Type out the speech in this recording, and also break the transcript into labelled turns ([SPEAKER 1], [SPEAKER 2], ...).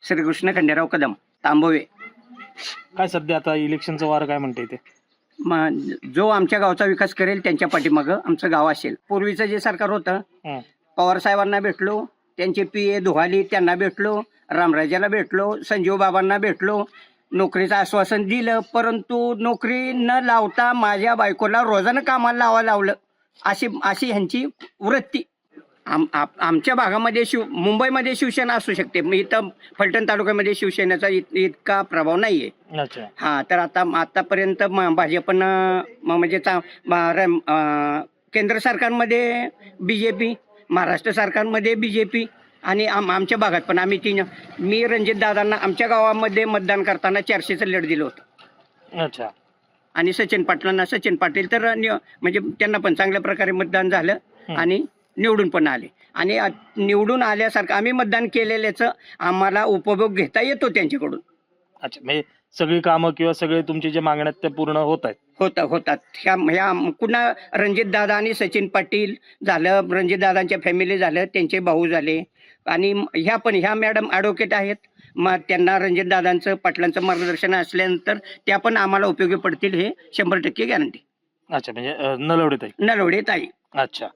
[SPEAKER 1] श्रीकृष्ण खंडेराव कदम, तांबवे.
[SPEAKER 2] काय सध्या आता इलेक्शनचं वार काय म्हणते ते?
[SPEAKER 1] जो आमच्या गावचा विकास करेल त्यांच्या पाठीमागं आमचं गाव असेल. पूर्वीचं जे सरकार होतं, पवार साहेबांना भेटलो, त्यांचे PA दुहाली त्यांना भेटलो, रामराजाला भेटलो, संजीव बाबांना भेटलो, नोकरीचं आश्वासन दिलं, परंतु नोकरी न लावता माझ्या बायकोला रोजानं कामाला लावलं. अशी ह्यांची वृत्ती. आमच्या भागामध्ये मुंबईमध्ये शिवसेना असू शकते, इथं फलटण तालुक्यामध्ये शिवसेनेचा इतका प्रभाव नाहीये. हा, तर आतापर्यंत भाजपनं म्हणजे केंद्र सरकारमध्ये BJP, महाराष्ट्र सरकारमध्ये BJP आणि आमच्या भागात पण मी रणजित दादांना आमच्या गावामध्ये मतदान करताना 400चं लीड दिलं होतं.
[SPEAKER 2] अच्छा.
[SPEAKER 1] आणि सचिन पाटील तर म्हणजे त्यांना पण चांगल्या प्रकारे मतदान झालं आणि निवडून पण आले. आणि निवडून आल्यासारखं आम्ही मतदान केलेल्याचं आम्हाला उपभोग घेता येतो त्यांच्याकडून.
[SPEAKER 2] अच्छा, म्हणजे सगळी कामं किंवा सगळे तुमचे जे मागण्या ते पूर्ण होत आहेत? होतात.
[SPEAKER 1] ह्या पुन्हा रणजित दादा आणि सचिन पाटील झालं, रणजित दादांच्या फॅमिली झालं, त्यांचे भाऊ झाले. आणि ह्या मॅडम ॲडव्होकेट आहेत. मग त्यांना रणजित दादांचं पाटलांचं मार्गदर्शन असल्यानंतर त्या पण आम्हाला उपयोगी पडतील, हे 100% गॅरंटी.
[SPEAKER 2] अच्छा, म्हणजे नलवडे ताई.
[SPEAKER 1] नलवडे ताई.
[SPEAKER 2] अच्छा.